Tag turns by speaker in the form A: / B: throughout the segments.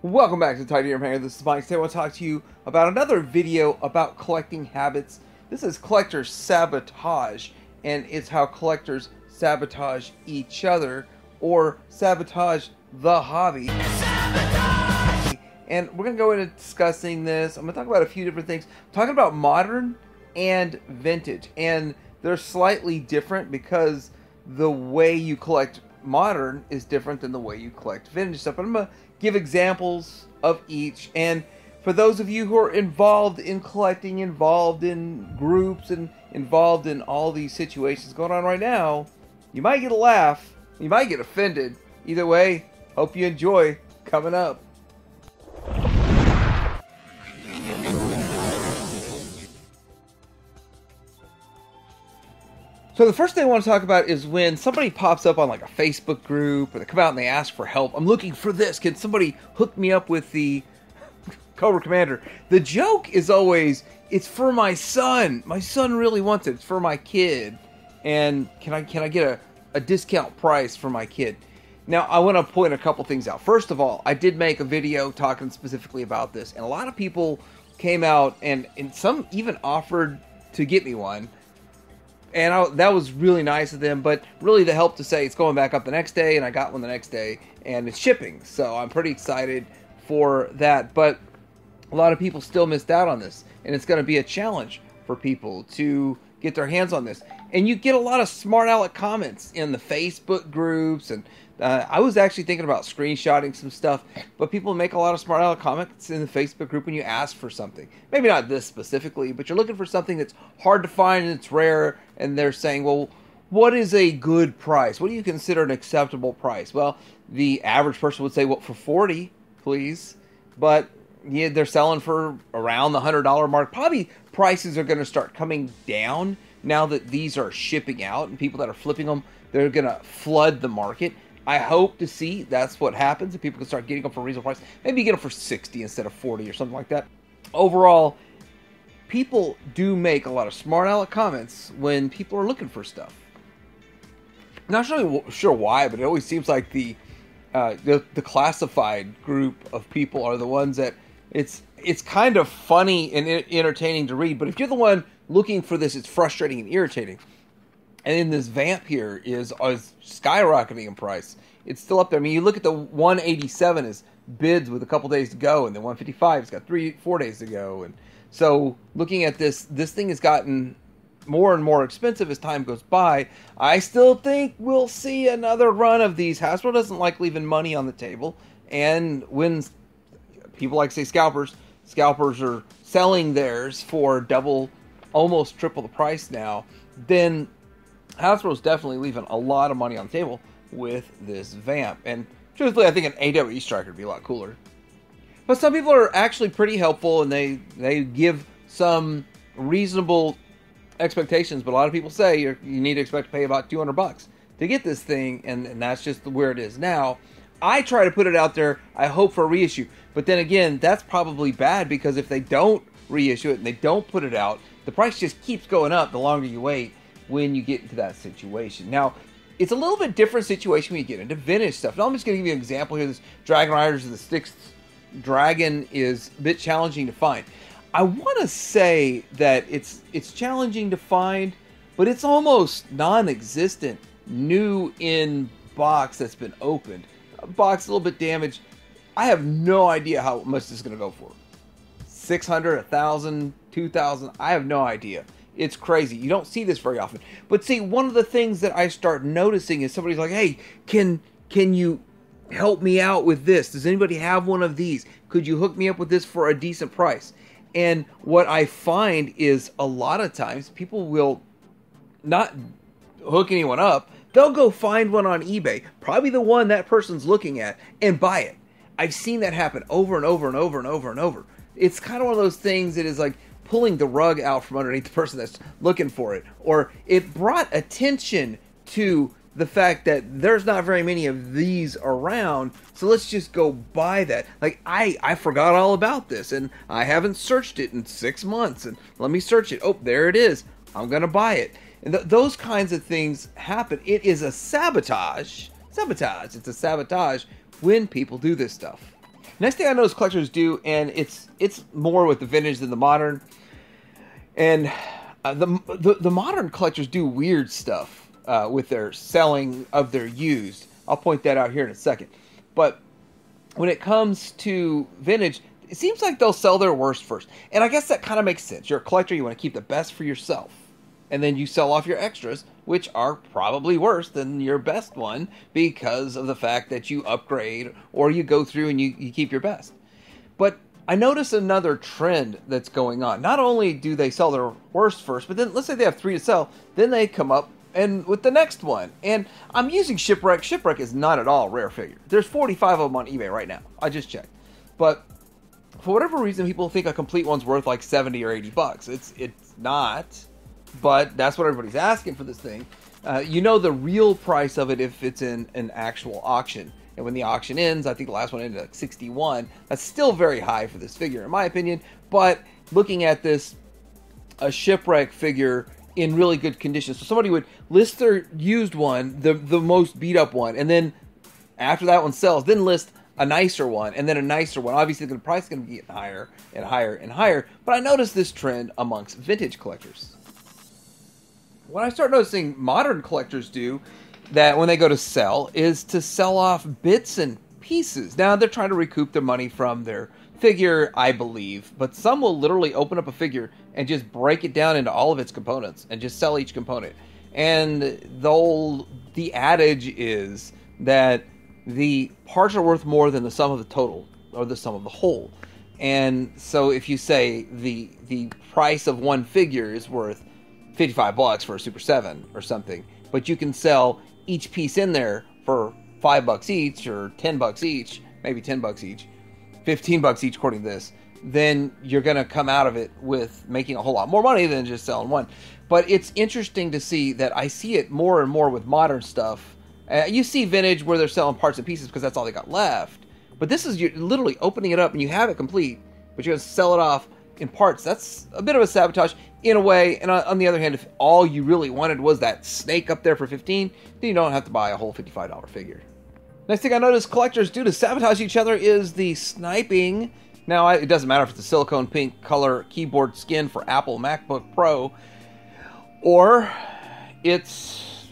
A: Welcome back to Titanium Hanger. This is Mike. Today I want to talk to you about another video about collecting habits. This is collector sabotage, and it's how collectors sabotage each other or sabotage the hobby. Sabotage! And we're going to go into discussing this. I'm going to talk about a few different things. I'm talking about modern and vintage, and they're slightly different because the way you collect modern is different than the way you collect vintage stuff. But I'm going to give examples of each, and for those of you who are involved in collecting, involved in groups, and involved in all these situations going on right now, you might get a laugh, you might get offended. Either way, hope you enjoy. Coming up. So the first thing I want to talk about is when somebody pops up on like a Facebook group, or they come out and they ask for help. I'm looking for this. Can somebody hook me up with the Cobra Commander? The joke is always, it's for my son. My son really wants it. It's for my kid. And can I get a discount price for my kid? Now, I want to point a couple things out. First of all, I did make a video talking specifically about this, and a lot of people came out and some even offered to get me one. And that was really nice of them, but really the help to say it's going back up the next day, and I got one the next day, and it's shipping. So I'm pretty excited for that. But a lot of people still missed out on this, and it's going to be a challenge for people to get their hands on this. And you get a lot of smart aleck comments in the Facebook groups, and I was actually thinking about screenshotting some stuff, but people make a lot of smart aleck comments in the Facebook group when you ask for something. Maybe not this specifically, but you're looking for something that's hard to find and it's rare, and they're saying, well, what is a good price? What do you consider an acceptable price? Well, the average person would say, well, for 40, please. But yeah, they're selling for around the $100 mark. Probably prices are going to start coming down now that these are shipping out, and people that are flipping them, they're going to flood the market. I hope to see that's what happens, and people can start getting them for a reasonable price. Maybe you get them for 60 instead of 40 or something like that. Overall, people do make a lot of smart aleck comments when people are looking for stuff. Not really sure why, but it always seems like the classified group of people are the ones that it's kind of funny and entertaining to read. But if you're the one looking for this, it's frustrating and irritating. And then this Vamp here is skyrocketing in price. It's still up there. I mean, you look at the 187 is bids with a couple days to go, and the 155 has got 4 days to go. And so looking at this thing has gotten more and more expensive as time goes by. I still think we'll see another run of these. Hasbro doesn't like leaving money on the table. And when people like, say, scalpers are selling theirs for double, almost triple the price now, then Hasbro's definitely leaving a lot of money on the table with this Vamp. And truthfully, I think an AWE Striker would be a lot cooler. But some people are actually pretty helpful, and they give some reasonable expectations. But a lot of people say you need to expect to pay about $200 to get this thing, and that's just where it is now. I try to put it out there. I hope for a reissue. But then again, that's probably bad, because if they don't reissue it and they don't put it out, the price just keeps going up the longer you wait when you get into that situation. Now, it's a little bit different situation when you get into vintage stuff. Now, I'm just going to give you an example here. This Dragon Riders of the Sixth Dragon is a bit challenging to find. I want to say that it's challenging to find, but it's almost non-existent new in box that's been opened. A box a little bit damaged. I have no idea how much this is going to go for. 600, 1,000, 2,000. I have no idea. It's crazy. You don't see this very often. But see, one of the things that I start noticing is somebody's like, hey, can you help me out with this? Does anybody have one of these? Could you hook me up with this for a decent price? And what I find is a lot of times people will not hook anyone up. They'll go find one on eBay, probably the one that person's looking at, and buy it. I've seen that happen over and over and over and over and over. It's kind of one of those things that is like pulling the rug out from underneath the person that's looking for it. Or it brought attention to the fact that there's not very many of these around, so let's just go buy that. Like, I forgot all about this, and I haven't searched it in 6 months, and let me search it. Oh, there it is. I'm going to buy it. And those kinds of things happen. It is a sabotage. It's a sabotage when people do this stuff. Next thing I notice collectors do, and it's more with the vintage than the modern, and the modern collectors do weird stuff with their selling of their used. I'll point that out here in a second. But when it comes to vintage, it seems like they'll sell their worst first. And I guess that kind of makes sense. You're a collector, you want to keep the best for yourself. And then you sell off your extras, which are probably worse than your best one because of the fact that you upgrade or you go through and you keep your best. But I notice another trend that's going on. Not only do they sell their worst first, but then let's say they have 3 to sell, then they come up and with the next one. And I'm using Shipwreck. Shipwreck is not at all a rare figure. There's 45 of them on eBay right now. I just checked. But for whatever reason, people think a complete one's worth like 70 or 80 bucks. It's not, but that's what everybody's asking for this thing. You know the real price of it if it's in an actual auction. And when the auction ends, I think the last one ended at like 61. That's still very high for this figure, in my opinion. But looking at this, a Shipwreck figure in really good condition. So somebody would list their used one, the most beat up one, and then after that one sells, then list a nicer one, and then a nicer one. Obviously, the price is going to be getting higher and higher and higher. But I noticed this trend amongst vintage collectors. What I start noticing modern collectors do, that when they go to sell, is to sell off bits and pieces. Now, they're trying to recoup their money from their figure, I believe, but some will literally open up a figure and just break it down into all of its components and just sell each component. And the adage is that the parts are worth more than the sum of the total or the sum of the whole. And so if you say the price of one figure is worth 55 bucks for a Super 7 or something, but you can sell each piece in there for $5 each or $10 each, maybe $10 each, $15 each according to this, then you're going to come out of it with making a whole lot more money than just selling one. But it's interesting to see that I see it more and more with modern stuff. You see vintage where they're selling parts and pieces because that's all they got left. But this is, you're literally opening it up and you have it complete, but you're going to sell it off in parts. That's a bit of a sabotage in a way. And on the other hand, if all you really wanted was that snake up there for $15, then you don't have to buy a whole $55 figure. Next thing I noticed collectors do to sabotage each other is the sniping. Now, it doesn't matter if it's a silicone pink color keyboard skin for Apple MacBook Pro, or it's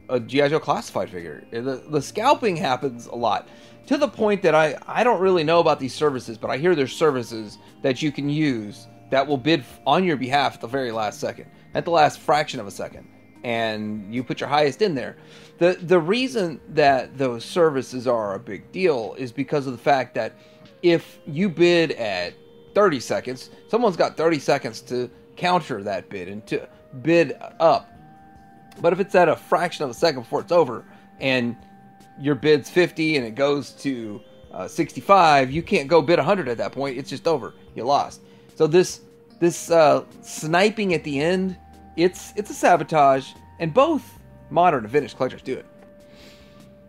A: a G.I. Joe classified figure. The scalping happens a lot, to the point that I don't really know about these services, but I hear there's services that you can use that will bid on your behalf at the very last second, at the last fraction of a second, and you put your highest in there. The reason that those services are a big deal is because of the fact that if you bid at 30 seconds, someone's got 30 seconds to counter that bid and to bid up. But if it's at a fraction of a second before it's over, and your bid's 50 and it goes to 65, you can't go bid 100 at that point. It's just over. You lost. So this sniping at the end, it's a sabotage, and both modern and vintage collectors do it.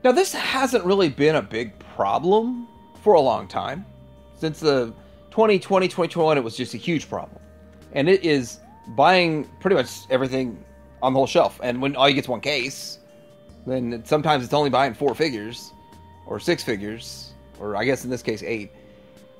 A: Now, this hasn't really been a big problem for a long time. Since the 2020, 2021, it was just a huge problem. And it is buying pretty much everything on the whole shelf. And when all you get's one case, then sometimes it's only buying 4 figures or 6 figures, or I guess in this case 8.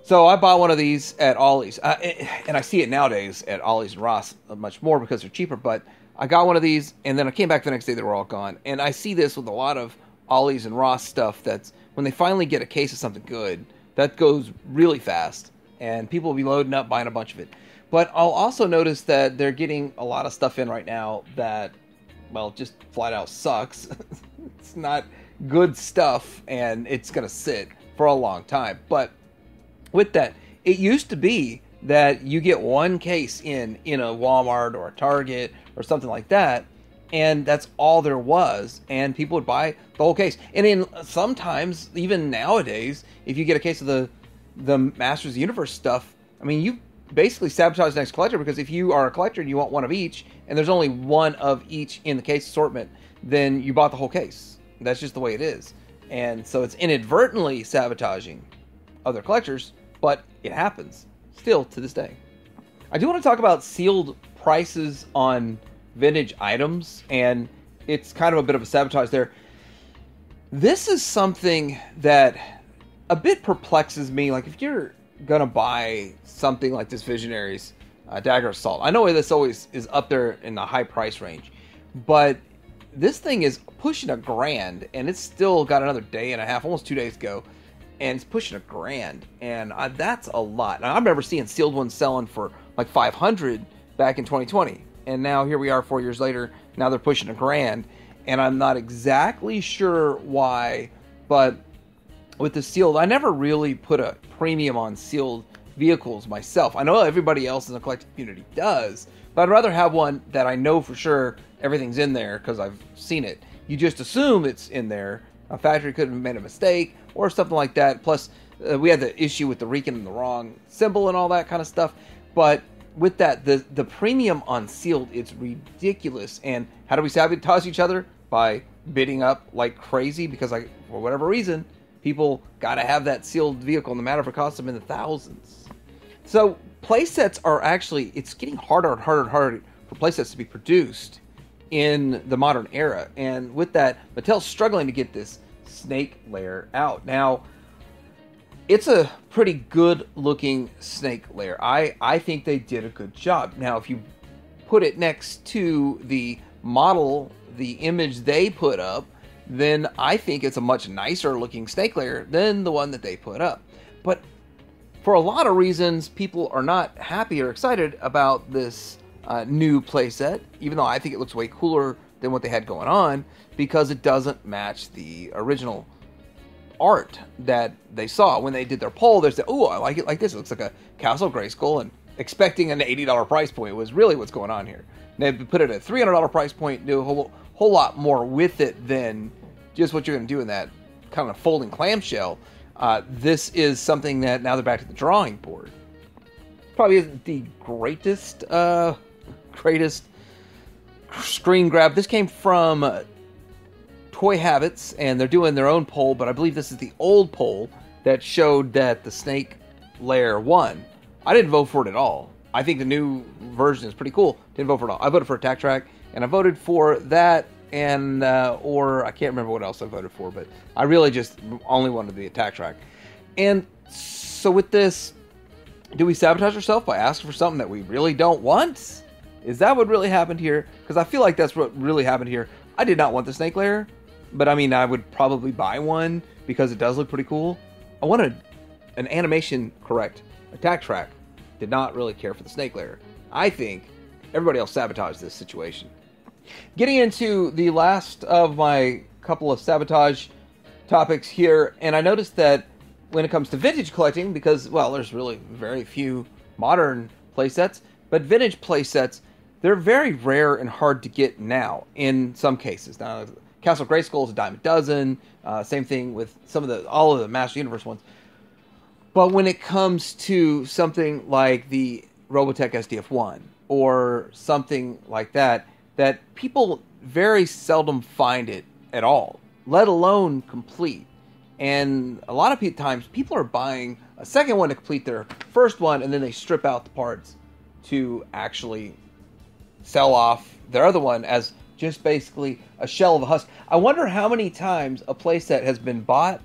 A: So I bought one of these at Ollie's, and I see it nowadays at Ollie's and Ross much more because they're cheaper, but I got one of these, and then I came back the next day, they were all gone. And I see this with a lot of Ollie's and Ross stuff, that's when they finally get a case of something good, that goes really fast, and people will be loading up, buying a bunch of it. But I'll also notice that they're getting a lot of stuff in right now that, well, just flat out sucks. It's not good stuff, and it's going to sit for a long time. But with that, it used to be that you get one case in a Walmart or a Target or something like that, and that's all there was, and people would buy the whole case. And sometimes, even nowadays, if you get a case of the Masters of the Universe stuff, I mean, you basically sabotage the next collector, because if you are a collector and you want one of each, and there's only one of each in the case assortment, then you bought the whole case. That's just the way it is. And so it's inadvertently sabotaging other collectors, but it happens still to this day. I do want to talk about sealed prices on vintage items, and it's kind of a bit of a sabotage there. This is something that a bit perplexes me. Like, if you're gonna buy something like this Visionaries Dagger Assault, I know this always is up there in the high price range, but this thing is pushing $1,000, and it's still got another day and a half, almost 2 days to go, and it's pushing $1,000, and that's a lot. Now, I remember seeing sealed ones selling for like $500 back in 2020, and now here we are 4 years later. Now they're pushing $1,000, and I'm not exactly sure why, but with the sealed, I never really put a premium on sealed vehicles myself. I know everybody else in the collecting community does, but I'd rather have one that I know for sure everything's in there because I've seen it. You just assume it's in there. A factory could have made a mistake or something like that. Plus, we had the issue with the Rican and the wrong symbol and all that kind of stuff. But with that, the premium on sealed, it's ridiculous. And how do we sabotage each other? By bidding up like crazy because, like, for whatever reason, people got to have that sealed vehicle no matter if it costs them in the thousands. So playsets are actually, it's getting harder and harder and harder for playsets to be produced in the modern era. And with that, Mattel's struggling to get this snake layer out. Now, it's a pretty good looking snake layer. I think they did a good job. Now, if you put it next to the model, the image they put up, then I think it's a much nicer looking snake layer than the one that they put up. But for a lot of reasons, people are not happy or excited about this new playset, even though I think it looks way cooler than what they had going on, because it doesn't match the original art that they saw. When they did their poll, they said, oh, I like it like this. It looks like a Castle Grayskull, and expecting an $80 price point was really what's going on here. They put it at a $300 price point, do a whole lot more with it than just what you're going to do in that kind of folding clamshell. This is something that now they're back to the drawing board. Probably isn't the greatest screen grab. This came from Toy Habits, and they're doing their own poll, but I believe this is the old poll that showed that the snake layer won. I didn't vote for it at all. I think the new version is pretty cool. Didn't vote for it at all. I voted for Attack Track, and I voted for that, and or I can't remember what else I voted for, but I really just only wanted the Attack Track. And so with this, do we sabotage ourselves by asking for something that we really don't want? Is that what really happened here? Because I feel like that's what really happened here. I did not want the snake layer, but I mean, I would probably buy one because it does look pretty cool. I wanted an animation correct Attack Track. Did not really care for the snake layer. I think everybody else sabotaged this situation. Getting into the last of my couple of sabotage topics here, and I noticed that when it comes to vintage collecting, because, well, there's really very few modern playsets, but vintage playsets, they're very rare and hard to get now in some cases. Now, Castle Grayskull is a dime a dozen. Same thing with all of the Master Universe ones. But when it comes to something like the Robotech SDF-1 or something like that, that people very seldom find it at all, let alone complete. And a lot of times, people are buying a second one to complete their first one, and then they strip out the parts to actually sell off their other one as just basically a shell of a husk. I wonder how many times a playset has been bought,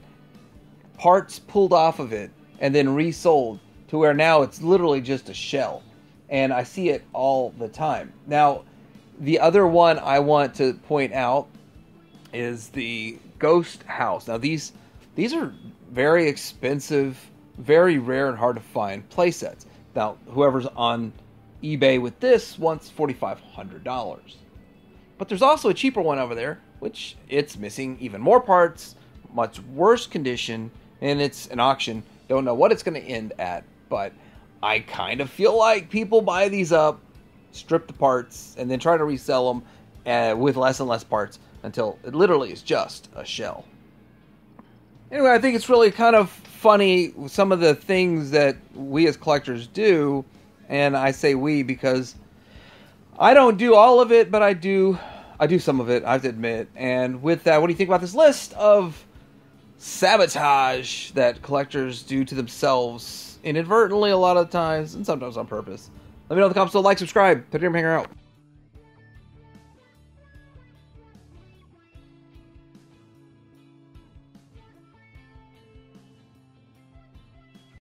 A: parts pulled off of it, and then resold to where now it's literally just a shell. And I see it all the time. Now, the other one I want to point out is the Ghost House. Now, these are very expensive, very rare and hard to find playsets. Now, whoever's on eBay with this wants $4,500. But there's also a cheaper one over there, which it's missing even more parts, much worse condition, and it's an auction. Don't know what it's going to end at, but I kind of feel like people buy these up, strip the parts, and then try to resell them with less and less parts until it literally is just a shell. Anyway, I think it's really kind of funny, some of the things that we as collectors do, and I say we because I don't do all of it, but I do some of it, I have to admit. And with that, what do you think about this list of sabotage that collectors do to themselves inadvertently a lot of times, and sometimes on purpose? Let me know in the comments below, like, subscribe, Titanium Hanger out.